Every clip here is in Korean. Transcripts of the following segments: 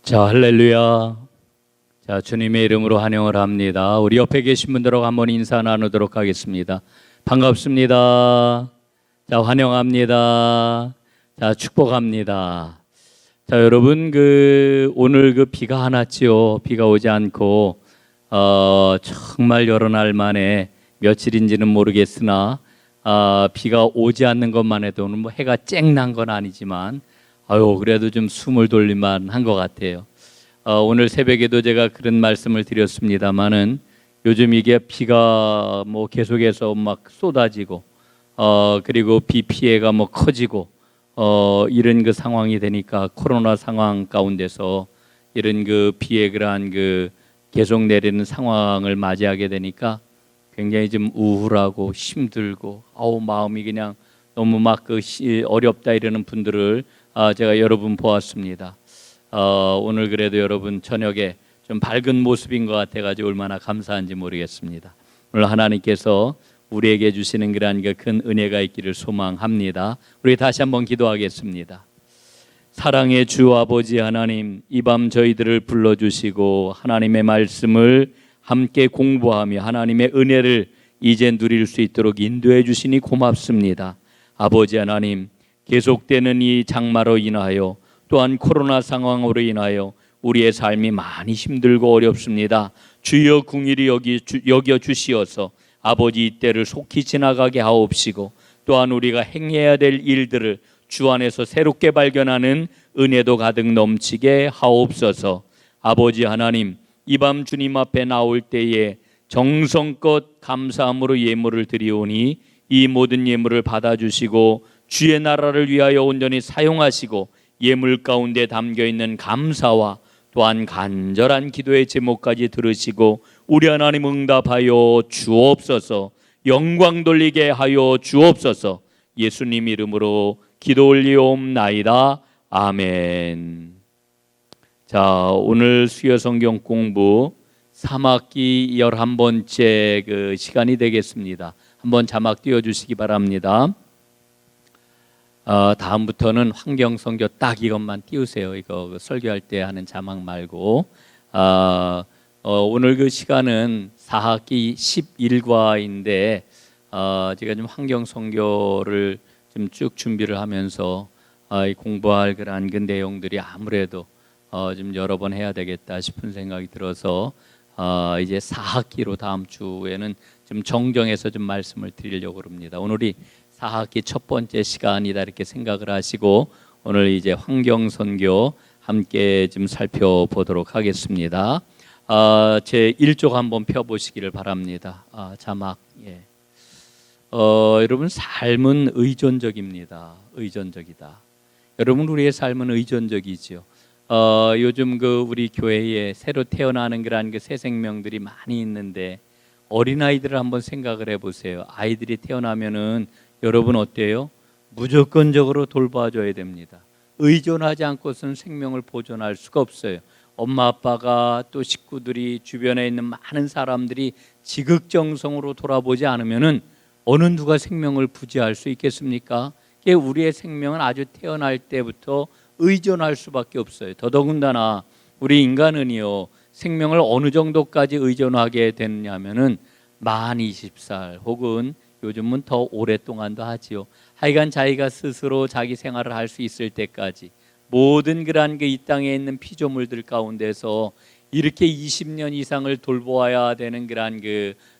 자, 할렐루야. 자, 주님의 이름으로 환영을 합니다. 우리 옆에 계신 분들하고 한번 인사 나누도록 하겠습니다. 반갑습니다. 자, 환영합니다. 자, 축복합니다. 자, 여러분, 오늘 비가 안 왔지요. 비가 오지 않고 정말 여러 날 만에 며칠인지는 모르겠으나 비가 오지 않는 것만 해도 뭐 해가 쨍 난 건 아니지만 그래도 좀 숨을 돌릴만 한 것 같아요. 오늘 새벽에도 제가 그런 말씀을 드렸습니다만은 요즘 이게 비가 뭐 계속해서 막 쏟아지고 그리고 비 피해가 뭐 커지고 이런 상황이 되니까 코로나 상황 가운데서 이런 비의 그러한 계속 내리는 상황을 맞이하게 되니까 굉장히 좀 우울하고 힘들고 마음이 그냥 너무 막 어렵다 이러는 분들을 제가 여러 분 보았습니다. 오늘 그래도 여러분 저녁에 좀 밝은 모습인 것 같아가지고 얼마나 감사한지 모르겠습니다. 오늘 하나님께서 우리에게 주시는 그러한 큰 은혜가 있기를 소망합니다. 우리 다시 한번 기도하겠습니다. 사랑의 주 아버지 하나님, 이 밤 저희들을 불러주시고 하나님의 말씀을 함께 공부하며 하나님의 은혜를 이제 누릴 수 있도록 인도해 주시니 고맙습니다. 아버지 하나님, 계속되는 이 장마로 인하여 또한 코로나 상황으로 인하여 우리의 삶이 많이 힘들고 어렵습니다. 주여 궁일이 여겨 주시어서 아버지 이때를 속히 지나가게 하옵시고 또한 우리가 행해야 될 일들을 주 안에서 새롭게 발견하는 은혜도 가득 넘치게 하옵소서. 아버지 하나님, 이 밤 주님 앞에 나올 때에 정성껏 감사함으로 예물을 드리오니 이 모든 예물을 받아주시고 주의 나라를 위하여 온전히 사용하시고 예물 가운데 담겨있는 감사와 또한 간절한 기도의 제목까지 들으시고 우리 하나님 응답하여 주옵소서. 영광 돌리게 하여 주옵소서. 예수님 이름으로 기도 올리옵나이다. 아멘. 자, 오늘 수요 성경 공부 3학기 11번째 시간이 되겠습니다. 한번 자막 띄워주시기 바랍니다. 다음부터는 환경선교 딱 이것만 띄우세요. 이거 설교할 때 하는 자막 말고. 오늘 시간은 4학기 11과인데 제가 좀 환경선교를 좀 쭉 준비를 하면서 공부할 그런 내용들이 아무래도 좀 여러 번 해야 되겠다 싶은 생각이 들어서 이제 4학기로 다음 주에는 좀 정정해서 좀 말씀을 드리려고 합니다. 오늘이 4학기 첫 번째 시간이다 이렇게 생각을 하시고 오늘 이제 환경선교 함께 좀 살펴보도록 하겠습니다. 제 1쪽 한번 펴보시기를 바랍니다. 자막. 여러분, 삶은 의존적입니다. 의존적이다. 여러분, 우리의 삶은 의존적이죠. 요즘 우리 교회에 새로 태어나는 그러한 새 생명들이 많이 있는데 어린아이들을 한번 생각을 해보세요. 아이들이 태어나면은 여러분 어때요? 무조건적으로 돌봐줘야 됩니다. 의존하지 않고서는 생명을 보존할 수가 없어요. 엄마 아빠가 또 식구들이 주변에 있는 많은 사람들이 지극정성으로 돌아보지 않으면은 어느 누가 생명을 부지할 수 있겠습니까? 우리의 생명은 아주 태어날 때부터 의존할 수밖에 없어요. 더더군다나 우리 인간은요, 생명을 어느 정도까지 의존하게 되느냐면은 만 20살 혹은 요즘은 더 오랫동안도 하지요. 하여간 자기가 스스로 자기 생활을 할 수 있을 때까지 모든 그러한 이 땅에 있는 피조물들 가운데서 이렇게 20년 이상을 돌보아야 되는 그러한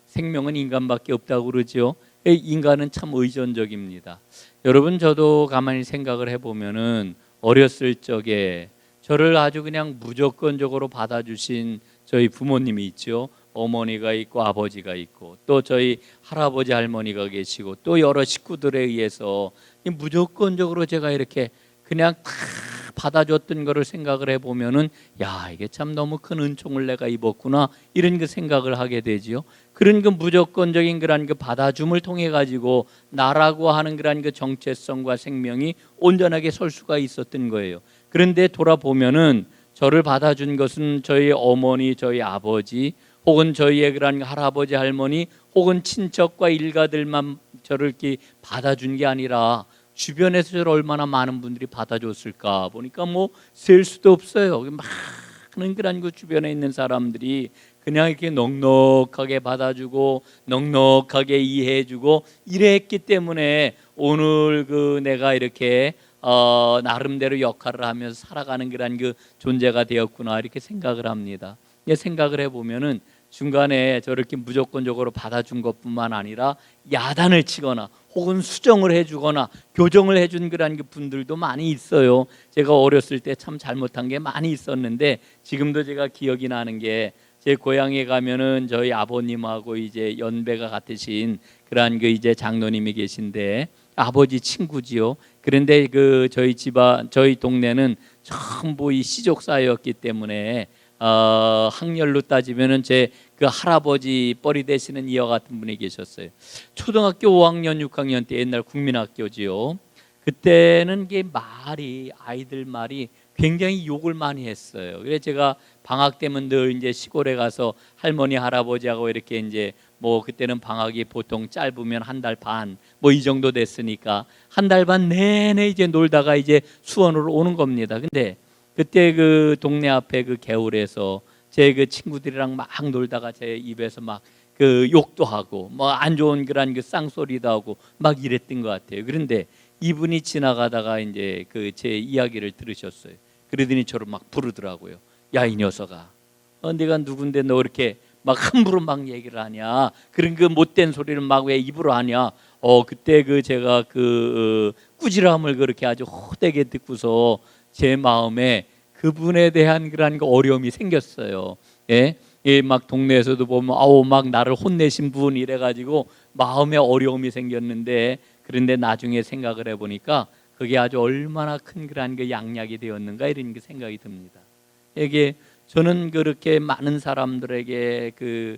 생명은 인간밖에 없다고 그러죠. 인간은 참 의존적입니다. 여러분, 저도 가만히 생각을 해보면은 어렸을 적에 저를 아주 그냥 무조건적으로 받아주신 저희 부모님이 있죠. 어머니가 있고 아버지가 있고 또 저희 할아버지 할머니가 계시고 또 여러 식구들에 의해서 무조건적으로 제가 이렇게 그냥 다 받아줬던 거를 생각을 해보면은 이게 참 너무 큰 은총을 내가 입었구나 이런 생각을 하게 되지요. 그런 무조건적인 그런 받아줌을 통해 가지고 나라고 하는 그런 정체성과 생명이 온전하게 설 수가 있었던 거예요. 그런데 돌아보면은 저를 받아준 것은 저희 어머니, 저희 아버지 혹은 저희의 그런 할아버지 할머니 혹은 친척과 일가들만 저를 이렇게 받아준 게 아니라 주변에서 저를 얼마나 많은 분들이 받아줬을까 보니까 뭐 셀 수도 없어요. 많은 그런 그 주변에 있는 사람들이 그냥 이렇게 넉넉하게 받아주고 넉넉하게 이해해주고 이랬기 때문에 오늘 그 내가 이렇게 나름대로 역할을 하면서 살아가는 그런 그 존재가 되었구나 이렇게 생각을 합니다. 생각을 해보면은 중간에 저렇게 무조건적으로 받아준 것뿐만 아니라 야단을 치거나 혹은 수정을 해주거나 교정을 해준 그런 그 분들도 많이 있어요. 제가 어렸을 때 참 잘못한 게 많이 있었는데 지금도 제가 기억이 나는 게 제 고향에 가면은 저희 아버님하고 이제 연배가 같으신 그러한 그 이제 장로님이 계신데 아버지 친구지요. 그런데 그 저희 동네는 전부 이 시족 사회였기 때문에 학렬로 따지면은 제 그 할아버지 뻘이 되시는 이와 같은 분이 계셨어요. 초등학교 5학년, 6학년 때 옛날 국민학교지요. 그때는 이게 아이들 말이 굉장히 욕을 많이 했어요. 그래서 제가 방학 때면 늘 이제 시골에 가서 할머니, 할아버지하고 이렇게 이제 뭐 그때는 방학이 보통 짧으면 한 달 반 뭐 이 정도 됐으니까 한 달 반 내내 이제 놀다가 이제 수원으로 오는 겁니다. 근데 그때 그 동네 앞에 그 개울에서 제 그 친구들이랑 막 놀다가 제 입에서 막 그 욕도 하고 뭐 안 좋은 그런 그 쌍소리도 하고 막 이랬던 것 같아요. 그런데 이분이 지나가다가 이제 그 제 이야기를 들으셨어요. 그러더니 저를 막 부르더라고요. 야, 이 녀석아, 네가 누군데 너 이렇게 막 함부로 막 얘기를 하냐? 그런 그 못된 소리를 막 왜 입으로 하냐? 그때 그 제가 그 꾸지람을 그렇게 아주 호되게 듣고서 제 마음에 그분에 대한 그런 그 어려움이 생겼어요. 예, 막 동네에서도 보면 막 나를 혼내신 분 이래가지고 마음에 어려움이 생겼는데 그런데 나중에 생각을 해보니까 그게 아주 얼마나 큰 그런 그 양약이 되었는가 이런 그 생각이 듭니다. 이게 저는 그렇게 많은 사람들에게 그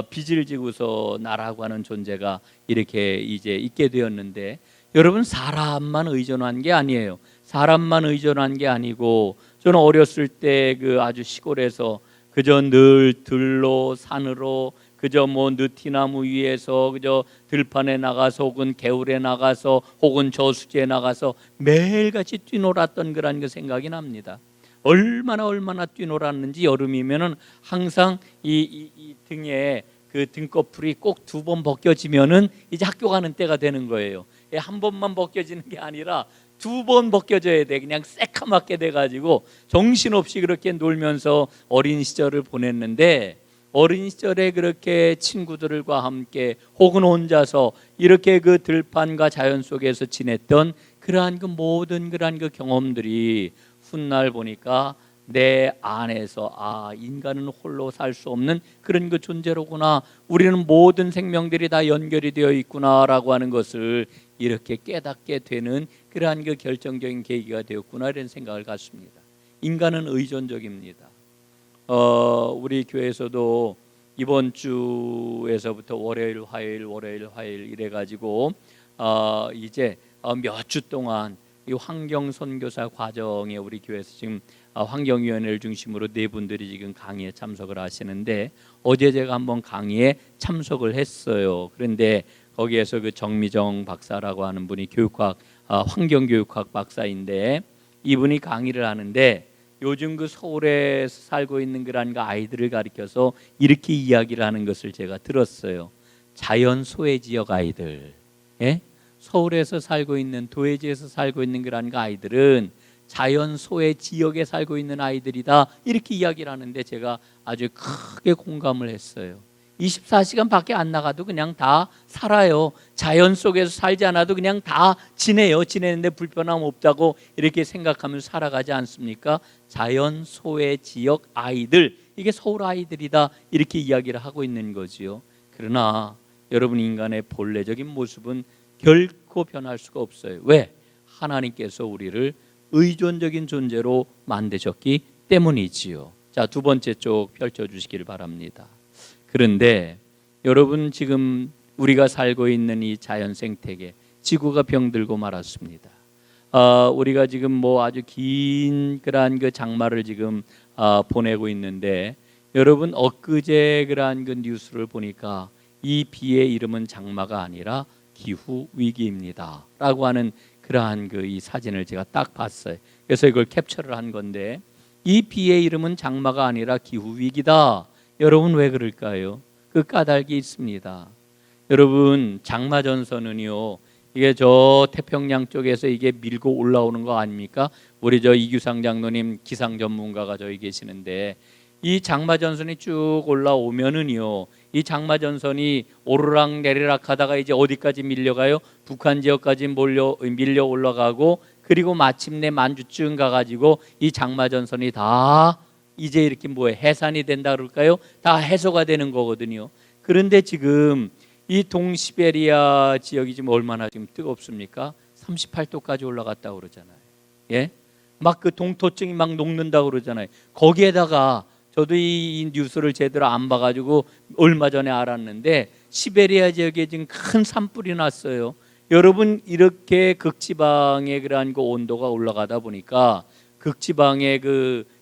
빚을 지고서 나라고 하는 존재가 이렇게 이제 있게 되었는데 여러분 사람만 의존한 게 아니에요. 사람만 의존한 게 아니고 저는 어렸을 때 그 아주 시골에서 그저 늘 들로 산으로 그저 뭐 느티나무 위에서 그저 들판에 나가서 혹은 개울에 나가서 혹은 저수지에 나가서 매일같이 뛰놀았던 그런 그 생각이 납니다. 얼마나 뛰놀았는지 여름이면은 항상 이 등에 그 등꺼풀이 꼭 2번 벗겨지면은 이제 학교 가는 때가 되는 거예요. 한 번만 벗겨지는 게 아니라 2번 벗겨져야 돼. 그냥 새카맣게 돼가지고 정신없이 그렇게 놀면서 어린 시절을 보냈는데 어린 시절에 그렇게 친구들과 함께 혹은 혼자서 이렇게 그 들판과 자연 속에서 지냈던 그러한 그 모든 그러한 그 경험들이 훗날 보니까 내 안에서 인간은 홀로 살 수 없는 그런 그 존재로구나. 우리는 모든 생명들이 다 연결이 되어 있구나라고 하는 것을 이렇게 깨닫게 되는 그러한 그 결정적인 계기가 되었구나 이런 생각을 갖습니다. 인간은 의존적입니다. 우리 교회에서도 이번 주에서부터 월요일 화요일 이래가지고 이제 몇 주 동안 이 환경 선교사 과정에 우리 교회에서 지금 환경위원회를 중심으로 4분들이 지금 강의에 참석을 하시는데 어제 제가 한번 강의에 참석을 했어요. 그런데 거기에서 그 정미정 박사라고 하는 분이 교육학 환경교육학 박사인데 이분이 강의를 하는데 요즘 그 서울에 살고 있는 그런 그 아이들을 가리켜서 이렇게 이야기를 하는 것을 제가 들었어요. 자연 소외 지역 아이들, 예? 서울에서 살고 있는 도회지에서 살고 있는 그런 그 아이들은 자연 소외 지역에 살고 있는 아이들이다 이렇게 이야기를 하는데 제가 아주 크게 공감을 했어요. 24시간 밖에 안 나가도 그냥 다 살아요. 자연 속에서 살지 않아도 그냥 다 지내요. 지내는데 불편함 없다고 이렇게 생각하면서 살아가지 않습니까? 자연 소외 지역 아이들, 이게 서울 아이들이다 이렇게 이야기를 하고 있는 거지요. 그러나 여러분, 인간의 본래적인 모습은 결코 변할 수가 없어요. 왜? 하나님께서 우리를 의존적인 존재로 만드셨기 때문이지요. 자, 2번째 쪽 펼쳐주시길 바랍니다. 그런데 여러분, 지금 우리가 살고 있는 이 자연 생태계, 지구가 병들고 말았습니다. 우리가 지금 뭐 아주 긴 그러한 그 장마를 지금 보내고 있는데 여러분, 엊그제 그러한 그 뉴스를 보니까 이 비의 이름은 장마가 아니라 기후 위기입니다 라고 하는 그러한 그 이 사진을 제가 딱 봤어요. 그래서 이걸 캡처를 한 건데, 이 비의 이름은 장마가 아니라 기후 위기다. 여러분 왜 그럴까요? 그 까닭이 있습니다. 여러분, 장마 전선은요, 이게 저 태평양 쪽에서 이게 밀고 올라오는 거 아닙니까? 우리 저 이규상 장로님 기상 전문가가 저기 계시는데, 이 장마 전선이 쭉 올라오면은요, 이 장마 전선이 오르락 내리락 하다가 이제 어디까지 밀려가요? 북한 지역까지 밀려 올라가고, 그리고 마침내 만주쯤 가가지고 이 장마 전선이 다 이제 이렇게 해산이 된다 그럴까요? 다 해소가 되는 거거든요. 그런데 지금 이 동시베리아 지역이 지금 얼마나 지금 뜨겁습니까? 38도까지 올라갔다고 그러잖아요. 예? 막 그 동토증이 막 녹는다고 그러잖아요. 거기에다가 저도 이 뉴스를 제대로 안 봐가지고 얼마 전에 알았는데, 시베리아 지역에 지금 큰 산불이 났어요. 여러분, 이렇게 극지방의 그러한 그 온도가 올라가다 보니까 극지방의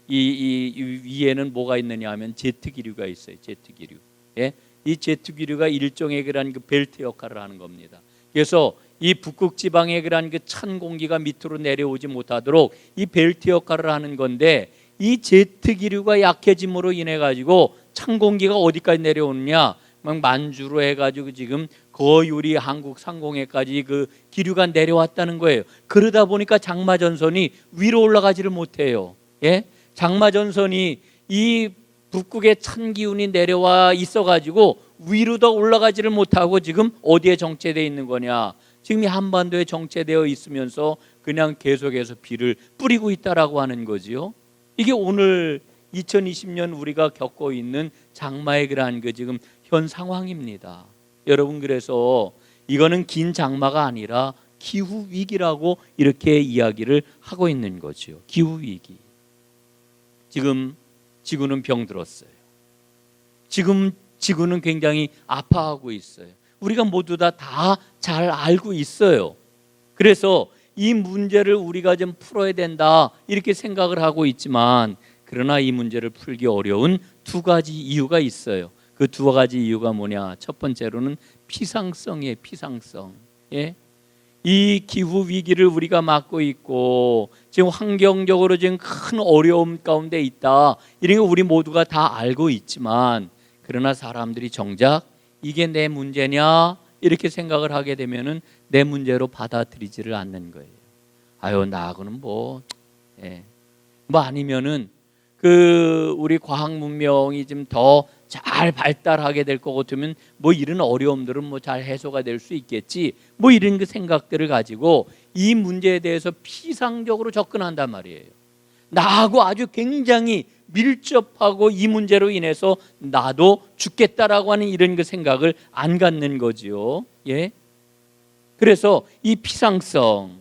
이 위에는 뭐가 있느냐 하면 제트 기류가 있어요. 제트 기류. 예? 이 제트 기류가 일종의 그러한 그 벨트 역할을 하는 겁니다. 그래서 이 북극 지방의 그러한 그 찬 공기가 밑으로 내려오지 못하도록 이 벨트 역할을 하는 건데, 이 제트 기류가 약해짐으로 인해 가지고 찬 공기가 어디까지 내려오느냐, 막 만주로 해가지고 지금 거의 우리 한국 상공에까지 그 기류가 내려왔다는 거예요. 그러다 보니까 장마 전선이 위로 올라가지를 못해요. 예? 장마 전선이 이 북극의 찬 기운이 내려와 있어가지고 위로 더 올라가지를 못하고 지금 어디에 정체되어 있는 거냐? 지금 이 한반도에 정체되어 있으면서 그냥 계속해서 비를 뿌리고 있다라고 하는 거지요. 이게 오늘 2020년 우리가 겪고 있는 장마의 그러한 그 지금 현 상황입니다. 여러분, 그래서 이거는 긴 장마가 아니라 기후 위기라고 이렇게 이야기를 하고 있는 거죠. 기후 위기. 지금 지구는 병들었어요. 지금 지구는 굉장히 아파하고 있어요. 우리가 모두 다 잘 알고 있어요. 그래서 이 문제를 우리가 좀 풀어야 된다 이렇게 생각을 하고 있지만, 그러나 이 문제를 풀기 어려운 두 가지 이유가 있어요. 그 두 가지 이유가 뭐냐? 첫 번째로는 피상성이에요. 피상성. 예? 이 기후 위기를 우리가 맞고 있고 지금 환경적으로 지금 큰 어려움 가운데 있다, 이런 거 우리 모두가 다 알고 있지만, 그러나 사람들이 정작 이게 내 문제냐 이렇게 생각을 하게 되면은 내 문제로 받아들이지를 않는 거예요. 아유, 나하고는 뭐 아니면은 그 우리 과학 문명이 좀 더 잘 발달하게 될 것 같으면 이런 어려움들은 잘 해소가 될 수 있겠지, 이런 그 생각들을 가지고 이 문제에 대해서 피상적으로 접근한단 말이에요. 나하고 아주 굉장히 밀접하고 이 문제로 인해서 나도 죽겠다라고 하는 이런 그 생각을 안 갖는 거지요. 예? 그래서 이 피상성,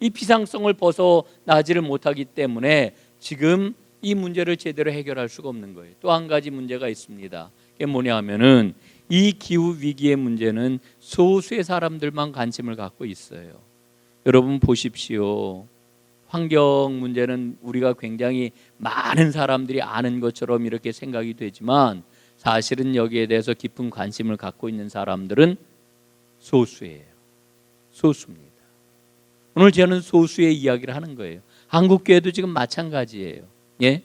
이 피상성을 벗어나지를 못하기 때문에 지금 이 문제를 제대로 해결할 수가 없는 거예요. 또 한 가지 문제가 있습니다. 그게 뭐냐 하면은 이 기후 위기의 문제는 소수의 사람들만 관심을 갖고 있어요. 여러분 보십시오. 환경 문제는 우리가 굉장히 많은 사람들이 아는 것처럼 이렇게 생각이 되지만, 사실은 여기에 대해서 깊은 관심을 갖고 있는 사람들은 소수예요. 소수입니다. 오늘 저는 소수의 이야기를 하는 거예요. 한국교회도 지금 마찬가지예요. 예?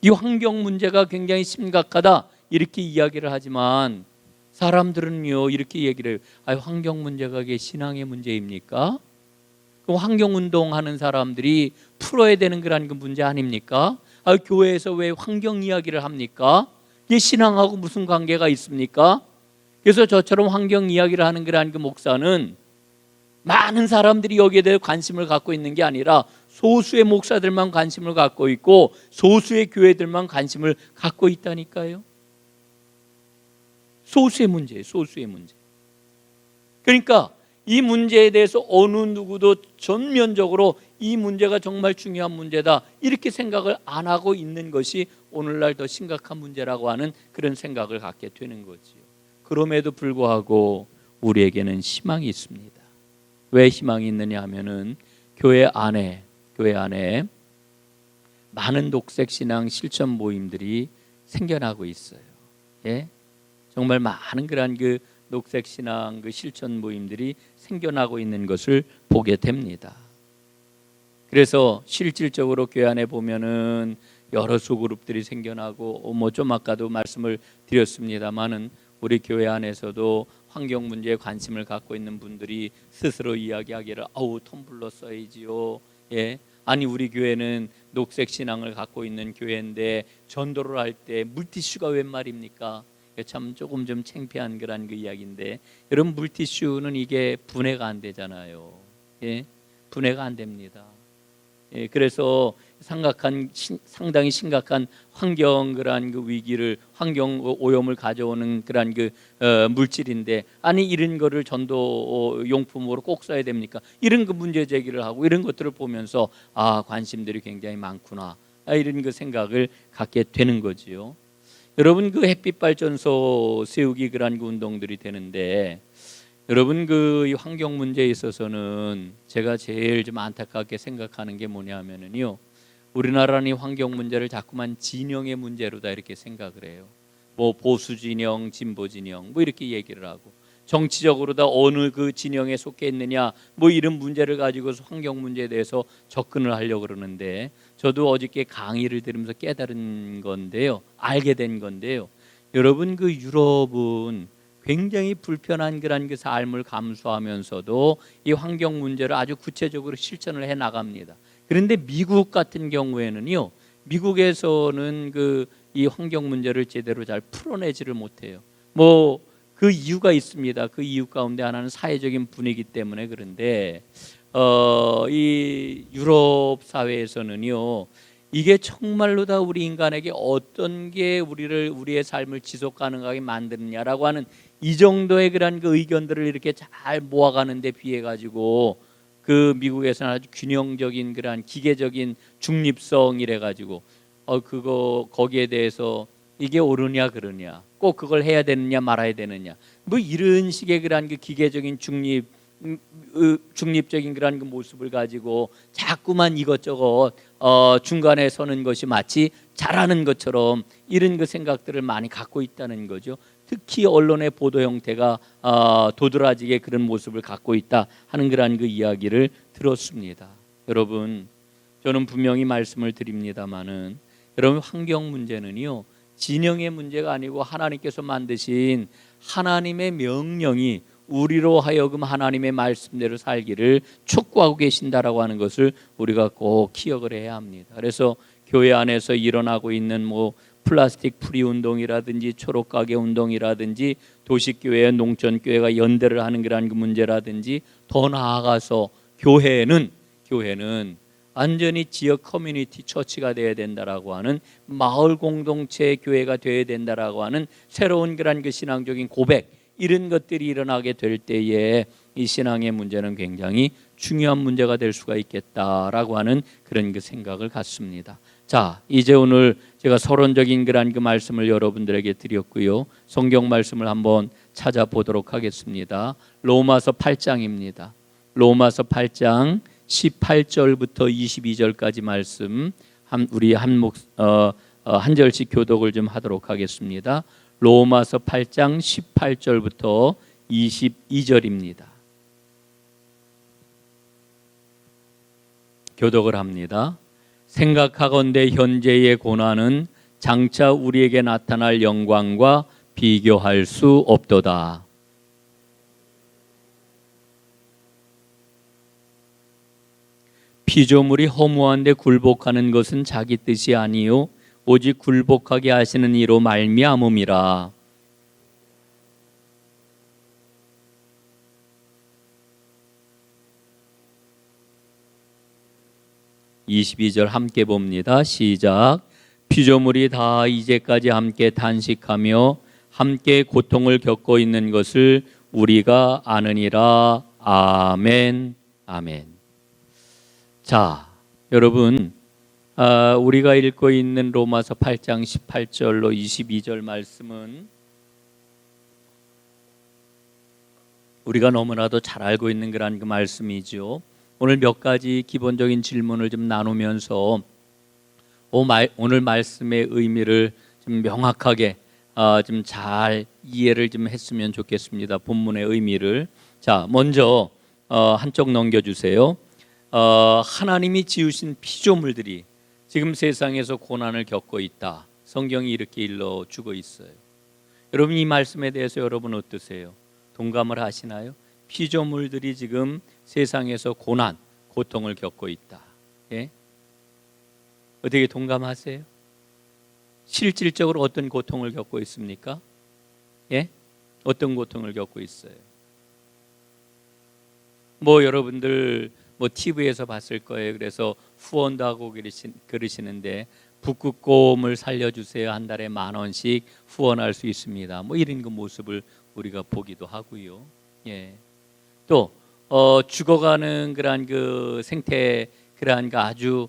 이 환경 문제가 굉장히 심각하다 이렇게 이야기를 하지만, 사람들은요 이렇게 얘기를 해요. 환경 문제가 이게 신앙의 문제입니까? 그럼 환경운동하는 사람들이 풀어야 되는 그런 그 문제 아닙니까? 교회에서 왜 환경 이야기를 합니까? 이게 신앙하고 무슨 관계가 있습니까? 그래서 저처럼 환경 이야기를 하는 그런 그 목사는 많은 사람들이 여기에 대해 관심을 갖고 있는 게 아니라 소수의 목사들만 관심을 갖고 있고 소수의 교회들만 관심을 갖고 있다니까요. 소수의 문제예요. 소수의 문제. 그러니까 이 문제에 대해서 어느 누구도 전면적으로 이 문제가 정말 중요한 문제다 이렇게 생각을 안 하고 있는 것이 오늘날 더 심각한 문제라고 하는 그런 생각을 갖게 되는 거지요. 그럼에도 불구하고 우리에게는 희망이 있습니다. 왜 희망이 있느냐 하면은 교회 안에 많은 독색신앙 실천 모임들이 생겨나고 있어요. 예? 정말 많은 그런 그 녹색 신앙 그 실천 모임들이 생겨나고 있는 것을 보게 됩니다. 그래서 실질적으로 교회 안에 보면은 여러 소그룹들이 생겨나고 뭐 좀 아까도 말씀을 드렸습니다만은 우리 교회 안에서도 환경 문제에 관심을 갖고 있는 분들이 스스로 이야기하기를 텀블러 써야지요. 예. 아니 우리 교회는 녹색 신앙을 갖고 있는 교회인데 전도를 할 때 물티슈가 웬 말입니까? 참 조금 좀 창피한 그런 그 이야기인데 여러분 물티슈는 이게 분해가 안 되잖아요. 예. 분해가 안 됩니다. 예, 그래서 상당히 심각한 환경 그러한 그 위기를 환경 오염을 가져오는 그러한 그 물질인데 아니 이런 거를 전도 용품으로 꼭 써야 됩니까? 이런 그 문제 제기를 하고 이런 것들을 보면서 관심들이 굉장히 많구나 이런 그 생각을 갖게 되는 거지요. 여러분 그 햇빛 발전소 세우기 그러한 그 운동들이 되는데 여러분 그 환경 문제에 있어서는 제가 제일 좀 안타깝게 생각하는 게 뭐냐면은요, 우리나라는 이 환경 문제를 자꾸만 진영의 문제로다 이렇게 생각을 해요. 뭐 보수 진영, 진보 진영 뭐 이렇게 얘기를 하고 정치적으로 다 어느 그 진영에 속해 있느냐 뭐 이런 문제를 가지고서 환경 문제에 대해서 접근을 하려고 그러는데 저도 어저께 강의를 들으면서 깨달은 건데요, 알게 된 건데요. 여러분 그 유럽은 굉장히 불편한 그런 그 삶을 감수하면서도 이 환경 문제를 아주 구체적으로 실천을 해 나갑니다. 그런데 미국 같은 경우에는요, 미국에서는 그 이 환경 문제를 제대로 잘 풀어내지를 못해요. 뭐 그 이유가 있습니다. 그 이유 가운데 하나는 사회적인 분위기 때문에 그런데 이 유럽 사회에서는요. 이게 정말로 다 우리 인간에게 어떤 게 우리의 삶을 지속 가능하게 만드느냐라고 하는 이 정도의 그런 그 의견들을 이렇게 잘 모아가는 데 비해 가지고 그 미국에서는 아주 균형적인 그런 기계적인 중립성이래 가지고 그거 거기에 대해서 이게 옳으냐 그러냐 꼭 그걸 해야 되느냐 말아야 되느냐 뭐 이런 식의 그런 그 기계적인 중립적인 그런 그 모습을 가지고 자꾸만 이것저것 중간에 서는 것이 마치 잘하는 것처럼 이런 그 생각들을 많이 갖고 있다는 거죠. 특히 언론의 보도 형태가 도드라지게 그런 모습을 갖고 있다 하는 그런 그 이야기를 들었습니다. 여러분, 저는 분명히 말씀을 드립니다마는 여러분 환경 문제는요 진영의 문제가 아니고 하나님께서 만드신 하나님의 명령이 우리로 하여금 하나님의 말씀대로 살기를 촉구하고 계신다라고 하는 것을 우리가 꼭 기억을 해야 합니다. 그래서 교회 안에서 일어나고 있는 뭐 플라스틱 프리 운동이라든지 초록가게 운동이라든지 도시교회와 농촌교회가 연대를 하는 그런 그 문제라든지 더 나아가서 교회는 완전히 지역 커뮤니티 처치가 되어야 된다라고 하는 마을 공동체 교회가 되어야 된다라고 하는 새로운 그런 그 신앙적인 고백 이런 것들이 일어나게 될 때에 이 신앙의 문제는 굉장히 중요한 문제가 될 수가 있겠다라고 하는 그런 그 생각을 갖습니다. 자, 이제 오늘 제가 서론적인 그런 그 말씀을 여러분들에게 드렸고요. 성경 말씀을 한번 찾아보도록 하겠습니다. 로마서 8장입니다. 로마서 8장 18절부터 22절까지 말씀 우리 한 절씩 교독을 좀 하도록 하겠습니다. 로마서 8장 18절부터 22절입니다. 교독을 합니다. 생각하건대 현재의 고난은 장차 우리에게 나타날 영광과 비교할 수 없도다. 피조물이 허무한데 굴복하는 것은 자기 뜻이 아니요 오직 굴복하게 하시는 이로 말미암음이라. (22절) 함께 봅니다. 시작. 피조물이 다 이제까지 함께 단식하며 함께 고통을 겪고 있는 것을 우리가 아느니라. 아멘. 아멘. 자, 여러분, 우리가 읽고 있는 로마서 8장 18절로 22절 말씀은 우리가 너무나도 잘 알고 있는 그런 그 말씀이죠. 오늘 몇 가지 기본적인 질문을 좀 나누면서 오늘 말씀의 의미를 좀 명확하게 좀 잘 이해를 좀 했으면 좋겠습니다. 본문의 의미를. 자, 먼저 한쪽 넘겨주세요. 하나님이 지으신 피조물들이 지금 세상에서 고난을 겪고 있다. 성경이 이렇게 일러주고 있어요. 여러분, 이 말씀에 대해서 여러분 어떠세요? 동감을 하시나요? 피조물들이 지금 세상에서 고난, 고통을 겪고 있다. 예? 어떻게 동감하세요? 실질적으로 어떤 고통을 겪고 있습니까? 예? 어떤 고통을 겪고 있어요? 뭐 여러분들 TV에서 봤을 거예요. 그래서 후원도 하고 그러시는데 북극곰을 살려주세요. 한 달에 10,000원씩 후원할 수 있습니다. 뭐 이런 그 모습을 우리가 보기도 하고요. 예. 또 죽어가는 그러한 그 생태 그러한 그 아주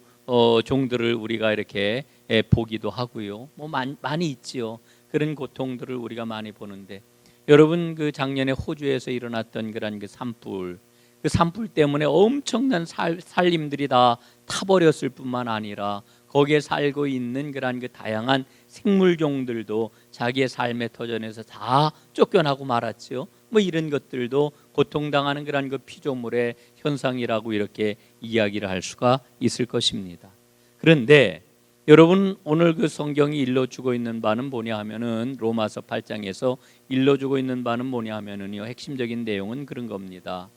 종들을 우리가 이렇게 보기도 하고요. 뭐 많이 있지요. 그런 고통들을 우리가 많이 보는데 여러분, 그 작년에 호주에서 일어났던 그러한 그 산불, 그 산불 때문에 엄청난 산림들이 다 타버렸을 뿐만 아니라 거기에 살고 있는 그러한 그 다양한 생물종들도 자기의 삶의 터전에서 다 쫓겨나고 말았죠. 뭐 이런 것들도 고통당하는 그러한 그 피조물의 현상이라고 이렇게 이야기를 할 수가 있을 것입니다. 그런데 여러분, 오늘 그 성경이 일러주고 있는 바는 뭐냐 하면은 로마서 8장에서 일러주고 있는 바는 뭐냐 하면은요, 핵심적인 내용은 그런 겁니다.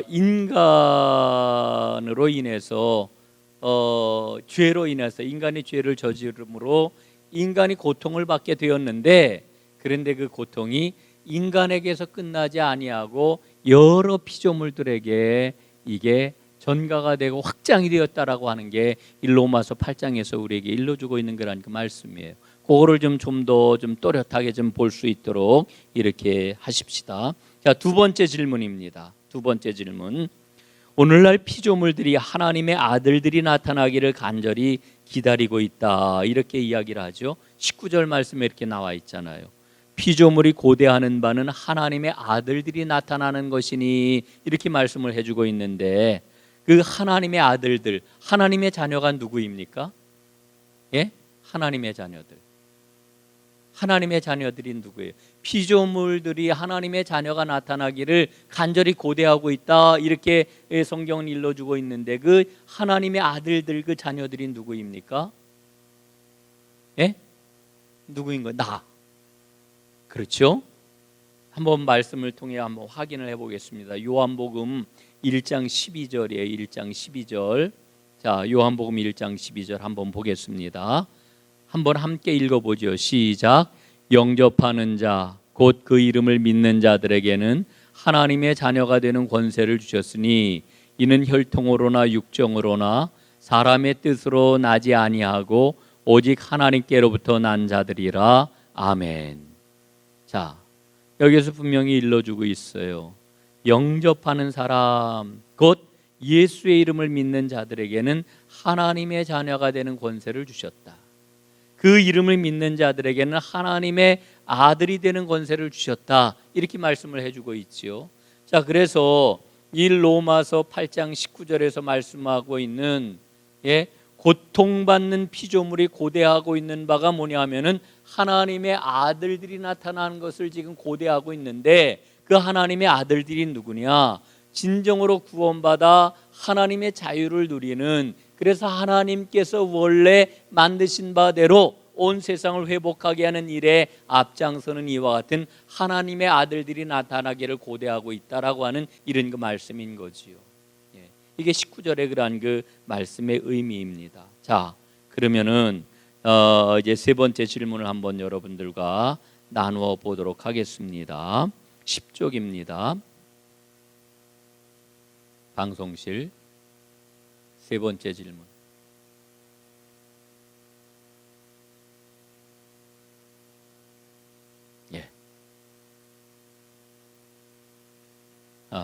인간으로 인해서 죄로 인해서 인간이 죄를 저지름으로 인간이 고통을 받게 되었는데, 그런데 그 고통이 인간에게서 끝나지 아니하고 여러 피조물들에게 이게 전가가 되고 확장이 되었다라고 하는 게 로마서 8장에서 우리에게 일러주고 있는 그런 그 말씀이에요. 그거를 좀 더 또렷하게 좀 볼 수 있도록 이렇게 하십시다. 자, 두 번째 질문입니다. 두 번째 질문. 오늘날 피조물들이 하나님의 아들들이 나타나기를 간절히 기다리고 있다. 이렇게 이야기를 하죠. 19절 말씀에 이렇게 나와 있잖아요. 피조물이 고대하는 바는 하나님의 아들들이 나타나는 것이니, 이렇게 말씀을 해주고 있는데, 그 하나님의 아들들, 하나님의 자녀가 누구입니까? 예? 하나님의 자녀들. 하나님의 자녀들이 누구예요? 피조물들이 하나님의 자녀가 나타나기를 간절히 고대하고 있다. 이렇게 성경은 일러주고 있는데, 그 하나님의 아들들, 그 자녀들이 누구입니까? 예? 누구인 거예요? 나. 그렇죠? 한번 말씀을 통해 한번 확인을 해보겠습니다. 요한복음 1장 12절이에요. 1장 12절. 자, 요한복음 1장 12절 한번 보겠습니다. 한번 함께 읽어보죠. 시작. 영접하는 자, 곧 그 이름을 믿는 자들에게는 하나님의 자녀가 되는 권세를 주셨으니 이는 혈통으로나 육정으로나 사람의 뜻으로 나지 아니하고 오직 하나님께로부터 난 자들이라. 아멘. 자, 여기서 분명히 일러주고 있어요. 영접하는 사람, 곧 예수의 이름을 믿는 자들에게는 하나님의 자녀가 되는 권세를 주셨다. 그 이름을 믿는 자들에게는 하나님의 아들이 되는 권세를 주셨다. 이렇게 말씀을 해주고 있지요. 자, 그래서 이 로마서 8장 19절에서 말씀하고 있는 고통받는 피조물이 고대하고 있는 바가 뭐냐 하면은 하나님의 아들들이 나타나는 것을 지금 고대하고 있는데, 그 하나님의 아들들이 누구냐? 진정으로 구원받아 하나님의 자유를 누리는, 그래서 하나님께서 원래 만드신 바대로 온 세상을 회복하게 하는 일에 앞장서는 이와 같은 하나님의 아들들이 나타나기를 고대하고 있다라고 하는 이런 그 말씀인 거지요. 이게 19절의 그러한 그 말씀의 의미입니다. 자, 그러면은 이제 세 번째 질문을 한번 여러분들과 나누어 보도록 하겠습니다. 10쪽입니다. 방송실 세 번째 질문.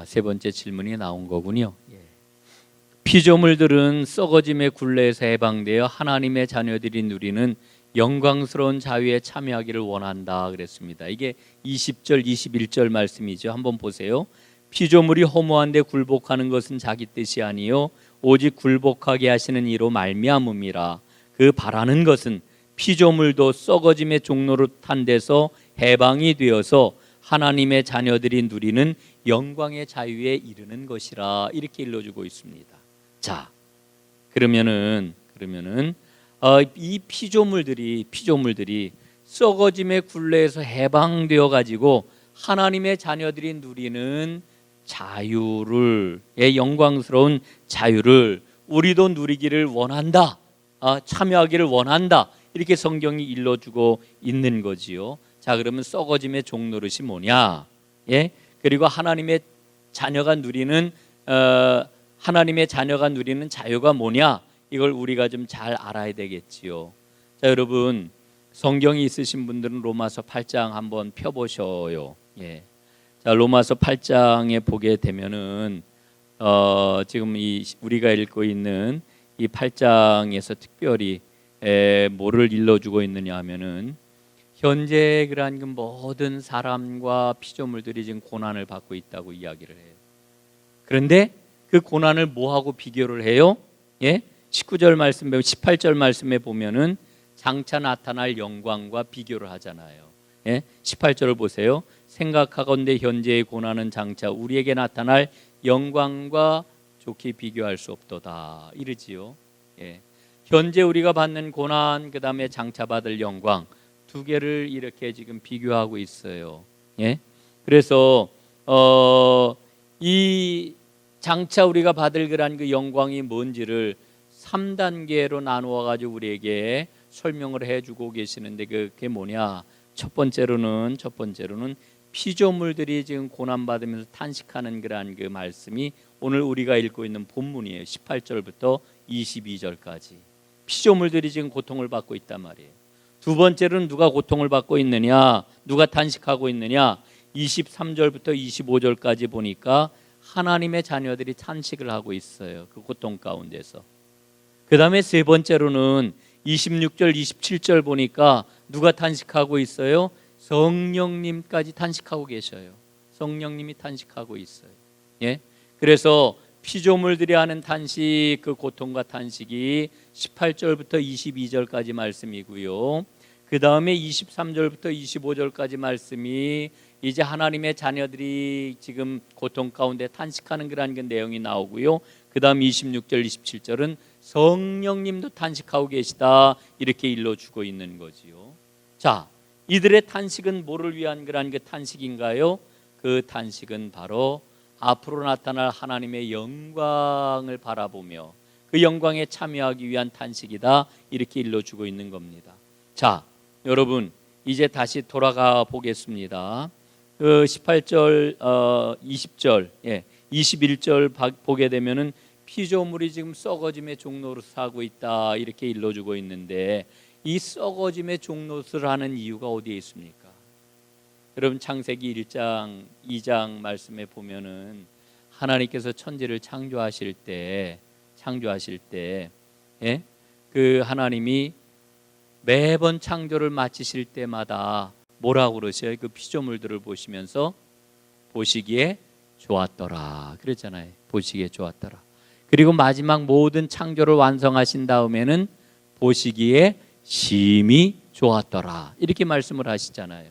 세 번째 질문이 나온 거군요. 피조물들은 썩어짐의 굴레에서 해방되어 하나님의 자녀들이 누리는 영광스러운 자유에 참여하기를 원한다 그랬습니다. 이게 20절, 21절 말씀이죠. 한번 보세요. 피조물이 허무한데 굴복하는 것은 자기 뜻이 아니요 오직 굴복하게 하시는 이로 말미암음이라. 그 바라는 것은 피조물도 썩어짐의 종로로 탄 데서 해방이 되어서 하나님의 자녀들이 누리는 영광의 자유에 이르는 것이라 이렇게 일러주고 있습니다. 자, 그러면은 이 피조물들이 썩어짐의 굴레에서 해방되어 가지고 하나님의 자녀들이 누리는 자유를, 영광스러운 자유를 우리도 누리기를 원한다, 참여하기를 원한다, 이렇게 성경이 일러주고 있는 거지요. 자, 그러면 썩어짐의 종노릇이 뭐냐? 예? 그리고 하나님의 자녀가 누리는 자유가 뭐냐? 이걸 우리가 좀 잘 알아야 되겠지요. 자, 여러분, 성경이 있으신 분들은 로마서 8장 한번 펴보셔요. 예. 자, 로마서 8장에 보게 되면은 지금 우리가 읽고 있는 이 8장에서 특별히 뭐를 일러주고 있느냐 하면은 현재 그러한 그 모든 사람과 피조물들이 지금 고난을 받고 있다고 이야기를 해요. 그런데 그 고난을 뭐하고 비교를 해요? 예? 19절 말씀, 18절 말씀에 보면은 장차 나타날 영광과 비교를 하잖아요. 예? 18절을 보세요. 생각하건대 현재의 고난은 장차 우리에게 나타날 영광과 좋게 비교할 수 없도다 이러지요. 예. 현재 우리가 받는 고난, 그 다음에 장차 받을 영광, 두 개를 이렇게 지금 비교하고 있어요. 예? 그래서 이 장차 우리가 받을 그런 그 영광이 뭔지를 3단계로 나누어 가지고 우리에게 설명을 해주고 계시는데 그게 뭐냐? 첫 번째로는 피조물들이 지금 고난 받으면서 탄식하는 그러한 그 말씀이 오늘 우리가 읽고 있는 본문이에요. 18절부터 22절까지 피조물들이 지금 고통을 받고 있단 말이에요. 두 번째로는 누가 고통을 받고 있느냐, 누가 탄식하고 있느냐, 23절부터 25절까지 보니까 하나님의 자녀들이 탄식을 하고 있어요. 그 고통 가운데서. 그 다음에 세 번째로는 26절 27절 보니까 누가 탄식하고 있어요? 성령님까지 탄식하고 계셔요. 성령님이 탄식하고 있어요. 예? 그래서 피조물들이 하는 탄식, 그 고통과 탄식이 18절부터 22절까지 말씀이고요. 그 다음에 23절부터 25절까지 말씀이 이제 하나님의 자녀들이 지금 고통 가운데 탄식하는 그런 그 내용이 나오고요. 그 다음 26절 27절은 성령님도 탄식하고 계시다 이렇게 일러주고 있는 거지요. 자, 이들의 탄식은 뭐를 위한 그런 그 탄식인가요? 그 탄식은 바로 앞으로 나타날 하나님의 영광을 바라보며 그 영광에 참여하기 위한 탄식이다 이렇게 일러주고 있는 겁니다. 자, 여러분 이제 다시 돌아가 보겠습니다. 그 18절, 20절, 21절 보게 되면은 피조물이 지금 썩어짐의 종로로 사고 있다 이렇게 일러주고 있는데 이 썩어짐의 종로를 하는 이유가 어디에 있습니까? 여러분 창세기 1장, 2장 말씀에 보면은 하나님께서 천지를 창조하실 때 그 하나님이 매번 창조를 마치실 때마다 뭐라고 그러셔요? 그 피조물들을 보시면서 보시기에 좋았더라 그랬잖아요. 보시기에 좋았더라. 그리고 마지막 모든 창조를 완성하신 다음에는 보시기에 심히 좋았더라 이렇게 말씀을 하시잖아요.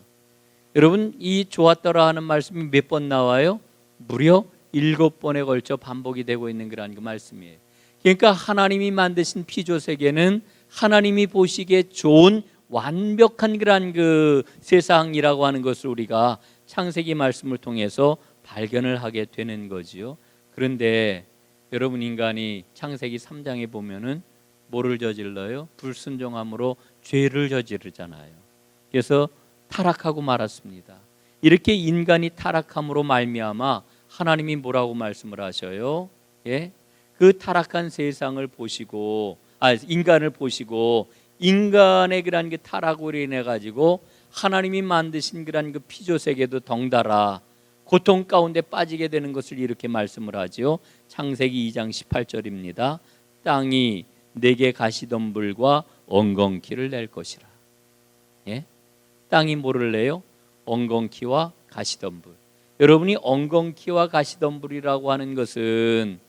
여러분 이 좋았더라 하는 말씀이 몇 번 나와요? 무려 7번에 걸쳐 반복이 되고 있는 그런 그 말씀이에요. 그러니까 하나님이 만드신 피조 세계는 하나님이 보시기에 좋은 완벽한 그런 그 세상이라고 하는 것을 우리가 창세기 말씀을 통해서 발견을 하게 되는 거지요. 그런데 여러분 인간이 창세기 3장에 보면은 뭐를 저질러요? 불순종함으로 죄를 저지르잖아요. 그래서 타락하고 말았습니다. 이렇게 인간이 타락함으로 말미암아 하나님이 뭐라고 말씀을 하셔요? 예? 그 타락한 세상을 보시고 인간을 보시고 인간의 그런 그 타락으로 인해 가지고 하나님이 만드신 그런 그 피조 세계도 덩달아 고통 가운데 빠지게 되는 것을 이렇게 말씀을 하지요. 창세기 2장 18절입니다. 땅이 내게 가시덤불과 엉겅퀴를 낼 것이라. 예? 땅이 뭐를 내요? 엉겅퀴와 가시덤불. 여러분이 엉겅퀴와 가시덤불이라고 하는 것은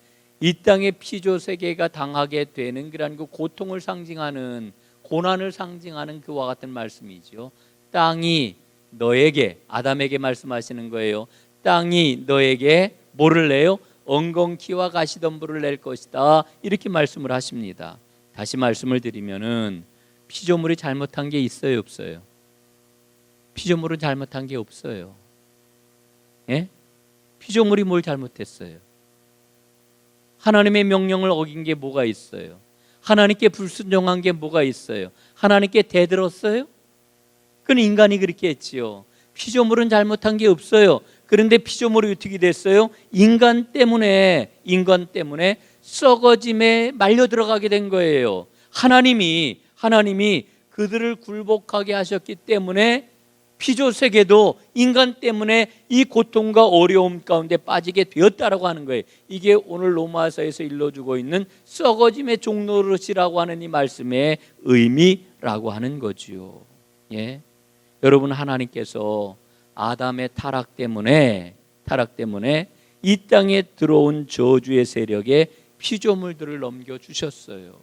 이 땅의 피조 세계가 당하게 되는 그런 그 고통을 상징하는 고난을 상징하는 그와 같은 말씀이죠. 땅이 너에게, 아담에게 말씀하시는 거예요. 땅이 너에게 뭐를 내요? 엉겅퀴와 가시덤불을 낼 것이다. 이렇게 말씀을 하십니다. 다시 말씀을 드리면은 피조물이 잘못한 게 있어요, 없어요? 피조물은 잘못한 게 없어요. 예? 피조물이 뭘 잘못했어요? 하나님의 명령을 어긴 게 뭐가 있어요? 하나님께 불순종한 게 뭐가 있어요? 하나님께 대들었어요? 그건 인간이 그렇게 했지요. 피조물은 잘못한 게 없어요. 그런데 피조물이 어떻게 됐어요? 인간 때문에 썩어짐에 말려 들어가게 된 거예요. 하나님이 그들을 굴복하게 하셨기 때문에 피조 세계도 인간 때문에 이 고통과 어려움 가운데 빠지게 되었다라고 하는 거예요. 이게 오늘 로마서에서 일러주고 있는 썩어짐의 종노릇이라고 하는 이 말씀의 의미라고 하는 거지요. 예. 여러분, 하나님께서 아담의 타락 때문에 이 땅에 들어온 저주의 세력에 피조물들을 넘겨주셨어요.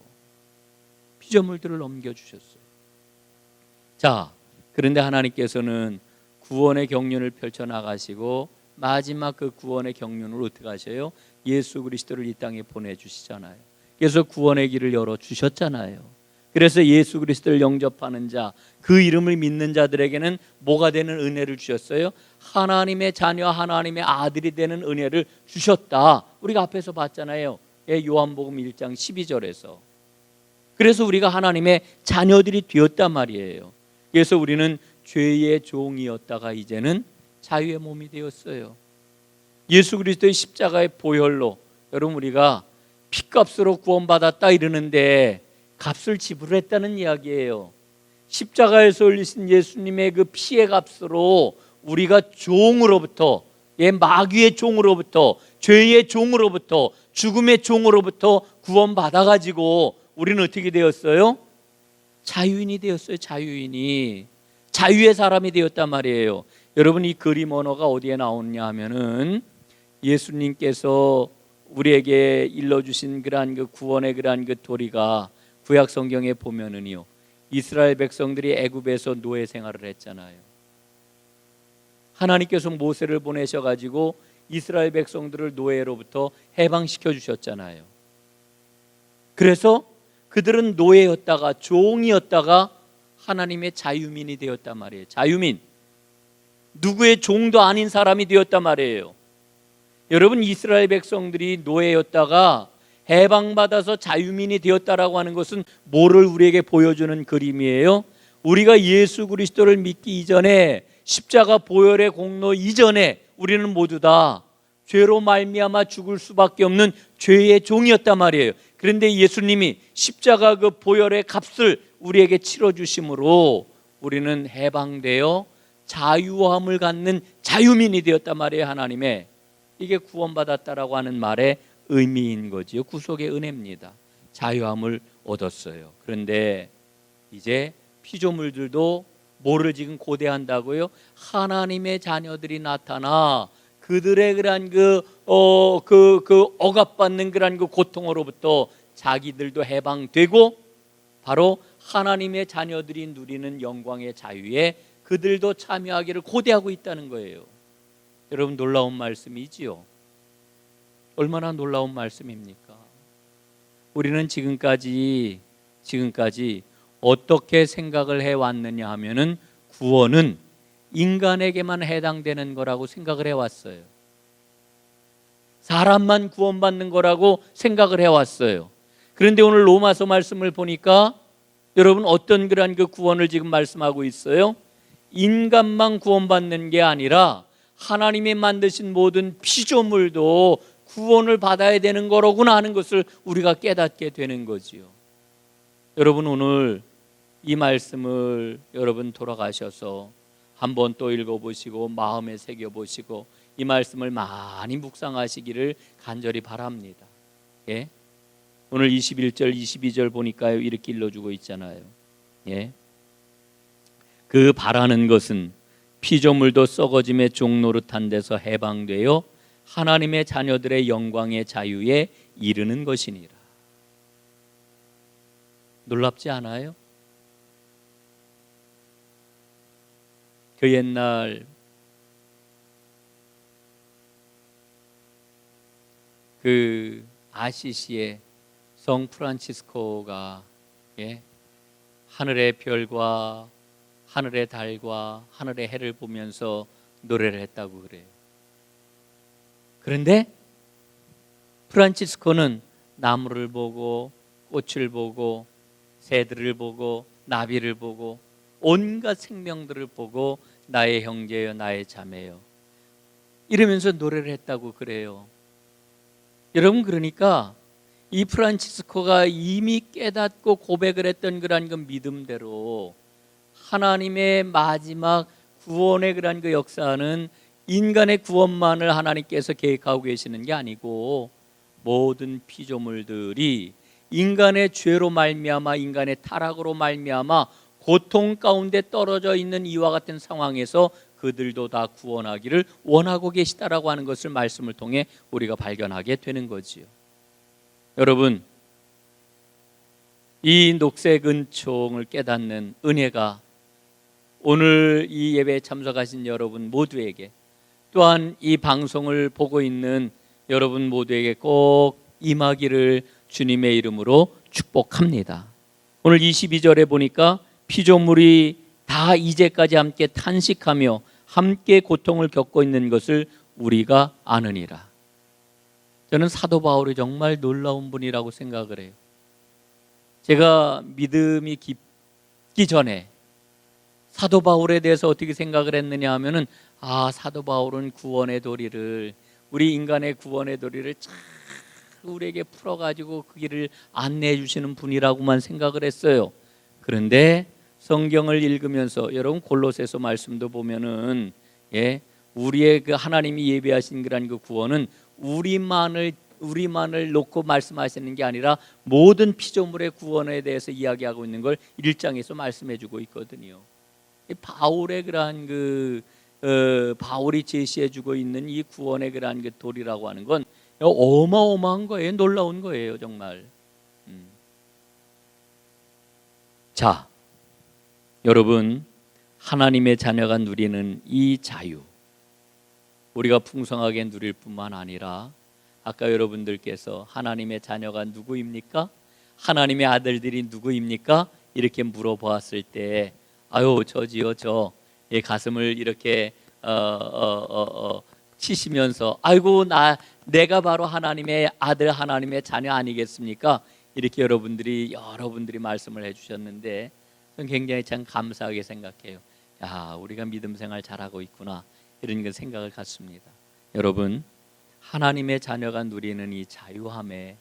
자, 그런데 하나님께서는 구원의 경륜을 펼쳐나가시고 마지막 그 구원의 경륜을 어떻게 하셔요? 예수 그리스도를 이 땅에 보내주시잖아요. 그래서 구원의 길을 열어주셨잖아요. 그래서 예수 그리스도를 영접하는 자, 그 이름을 믿는 자들에게는 뭐가 되는 은혜를 주셨어요? 하나님의 자녀, 하나님의 아들이 되는 은혜를 주셨다. 우리가 앞에서 봤잖아요. 요한복음 1장 12절에서. 그래서 우리가 하나님의 자녀들이 되었단 말이에요. 그래서 우리는 죄의 종이었다가 이제는 자유의 몸이 되었어요. 예수 그리스도의 십자가의 보혈로, 여러분, 우리가 핏값으로 구원받았다 이러는데 값을 지불했다는 이야기예요. 십자가에서 흘리신 예수님의 그 피의 값으로 우리가 종으로부터, 마귀의 종으로부터, 죄의 종으로부터, 죽음의 종으로부터 구원받아가지고 우리는 어떻게 되었어요? 자유인이 되었어요. 자유의 사람이 되었단 말이에요. 여러분, 이 그림 언어가 어디에 나오느냐 하면은 예수님께서 우리에게 일러주신 그러한 그 구원의 그러한 그 도리가 구약 성경에 보면은요, 이스라엘 백성들이 애굽에서 노예 생활을 했잖아요. 하나님께서 모세를 보내셔가지고 이스라엘 백성들을 노예로부터 해방시켜 주셨잖아요. 그래서 그들은 노예였다가 종이었다가 하나님의 자유민이 되었단 말이에요. 자유민, 누구의 종도 아닌 사람이 되었단 말이에요. 여러분, 이스라엘 백성들이 노예였다가 해방받아서 자유민이 되었다라고 하는 것은 뭐를 우리에게 보여주는 그림이에요? 우리가 예수 그리스도를 믿기 이전에, 십자가 보혈의 공로 이전에 우리는 모두 다 죄로 말미암아 죽을 수밖에 없는 죄의 종이었단 말이에요. 그런데 예수님이 십자가 그 보혈의 값을 우리에게 치러주심으로 우리는 해방되어 자유함을 갖는 자유민이 되었단 말이에요. 하나님의, 이게 구원받았다라고 하는 말의 의미인 거지요. 구속의 은혜입니다. 자유함을 얻었어요. 그런데 이제 피조물들도 뭐를 지금 고대한다고요? 하나님의 자녀들이 나타나 그들의 그러한 억압받는 그러한 그 고통으로부터 자기들도 해방되고 바로 하나님의 자녀들이 누리는 영광의 자유에 그들도 참여하기를 고대하고 있다는 거예요. 여러분, 놀라운 말씀이지요. 얼마나 놀라운 말씀입니까? 우리는 지금까지 어떻게 생각을 해왔느냐 하면은 구원은 인간에게만 해당되는 거라고 생각을 해왔어요. 사람만 구원받는 거라고 생각을 해왔어요. 그런데 오늘 로마서 말씀을 보니까 여러분, 어떤 그러한 그 구원을 지금 말씀하고 있어요? 인간만 구원받는 게 아니라 하나님이 만드신 모든 피조물도 구원을 받아야 되는 거로구나 하는 것을 우리가 깨닫게 되는 거지요. 여러분, 오늘 이 말씀을 여러분 돌아가셔서 한번 또 읽어보시고 마음에 새겨보시고 이 말씀을 많이 묵상하시기를 간절히 바랍니다. 예? 오늘 21절 22절 보니까요, 이렇게 일러주고 있잖아요. 예? 그 바라는 것은 피조물도 썩어짐의 종노릇한 데서 해방되어 하나님의 자녀들의 영광의 자유에 이르는 것이니라. 놀랍지 않아요? 그 옛날 그 아시시의 성 프란치스코가 하늘의 별과 하늘의 달과 하늘의 해를 보면서 노래를 했다고 그래요. 그런데 프란치스코는 나무를 보고 꽃을 보고 새들을 보고 나비를 보고 온갖 생명들을 보고 나의 형제여 나의 자매여 이러면서 노래를 했다고 그래요. 여러분, 그러니까 이 프란치스코가 이미 깨닫고 고백을 했던 그러한 그 믿음대로 하나님의 마지막 구원의 그러한 그 역사는 인간의 구원만을 하나님께서 계획하고 계시는 게 아니고 모든 피조물들이 인간의 죄로 말미암아 인간의 타락으로 말미암아 고통 가운데 떨어져 있는 이와 같은 상황에서 그들도 다 구원하기를 원하고 계시다라고 하는 것을 말씀을 통해 우리가 발견하게 되는 거지요. 여러분, 이 녹색 은총을 깨닫는 은혜가 오늘 이 예배에 참석하신 여러분 모두에게, 또한 이 방송을 보고 있는 여러분 모두에게 꼭 임하기를 주님의 이름으로 축복합니다. 오늘 22절에 보니까 피조물이 다 이제까지 함께 탄식하며 함께 고통을 겪고 있는 것을 우리가 아느니라. 저는 사도 바울이 정말 놀라운 분이라고 생각을 해요. 제가 믿음이 깊기 전에 사도 바울에 대해서 어떻게 생각을 했느냐 하면은, 사도 바울은 구원의 도리를, 우리 인간의 구원의 도리를 잘 우리에게 풀어가지고 그 길을 안내해 주시는 분이라고만 생각을 했어요. 그런데 성경을 읽으면서 여러분 골로새서 말씀도 보면은 우리의 그 하나님이 예비하신 그런 그 구원은 우리만을 놓고 말씀하시는 게 아니라 모든 피조물의 구원에 대해서 이야기하고 있는 걸 1장에서 말씀해 주고 있거든요. 바울의 그러한 바울이 제시해 주고 있는 이 구원의 그러한 그 도리라고 하는 건 어마어마한 거예요. 놀라운 거예요, 정말. 자, 여러분, 하나님의 자녀가 누리는 이 자유, 우리가 풍성하게 누릴 뿐만 아니라 아까 여러분들께서 하나님의 자녀가 누구입니까? 하나님의 아들들이 누구입니까? 이렇게 물어보았을 때 저지요, 가슴을 이렇게 치시면서 내가 바로 하나님의 아들, 하나님의 자녀 아니겠습니까? 이렇게 여러분들이 말씀을 해주셨는데 저는 굉장히 참 감사하게 생각해요. 우리가 믿음 생활 잘하고 있구나, 이런 그 생각을 갖습니다. 여러분, 하나님의 자녀가 누리는 이 자유함에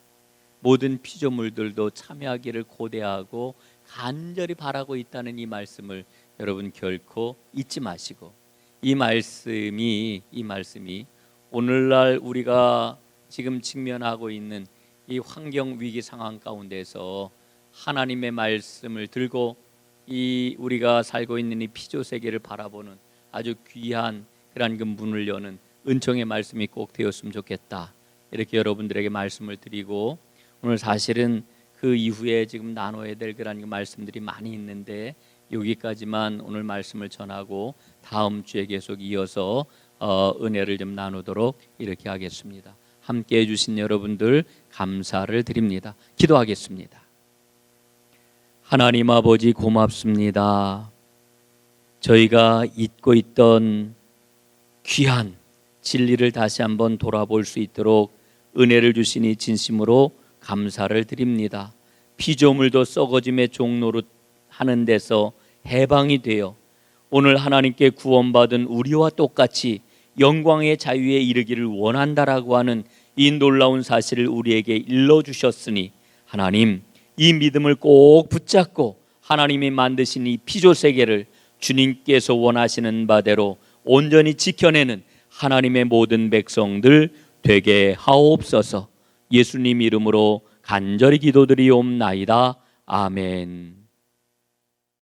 모든 피조물들도 참여하기를 고대하고 간절히 바라고 있다는 이 말씀을 여러분 결코 잊지 마시고, 이 말씀이 오늘날 우리가 지금 직면하고 있는 이 환경 위기 상황 가운데서 하나님의 말씀을 들고 우리가 살고 있는 이 피조 세계를 바라보는 아주 귀한 그런 그 문을 여는 은총의 말씀이 꼭 되었으면 좋겠다, 이렇게 여러분들에게 말씀을 드리고, 오늘 사실은 그 이후에 지금 나눠야 될 그런 그 말씀들이 많이 있는데 여기까지만 오늘 말씀을 전하고 다음 주에 계속 이어서 은혜를 좀 나누도록 이렇게 하겠습니다. 함께 해주신 여러분들 감사를 드립니다. 기도하겠습니다. 하나님 아버지, 고맙습니다. 저희가 잊고 있던 귀한 진리를 다시 한번 돌아볼 수 있도록 은혜를 주시니 진심으로 감사를 드립니다. 피조물도 썩어짐의 종노릇 하는 데서 해방이 되어 오늘 하나님께 구원받은 우리와 똑같이 영광의 자유에 이르기를 원한다라고 하는 이 놀라운 사실을 우리에게 일러주셨으니, 하나님, 이 믿음을 꼭 붙잡고 하나님이 만드신 이 피조 세계를 주님께서 원하시는 바대로 온전히 지켜내는 하나님의 모든 백성들 되게 하옵소서. 예수님 이름으로 간절히 기도드리옵나이다. 아멘.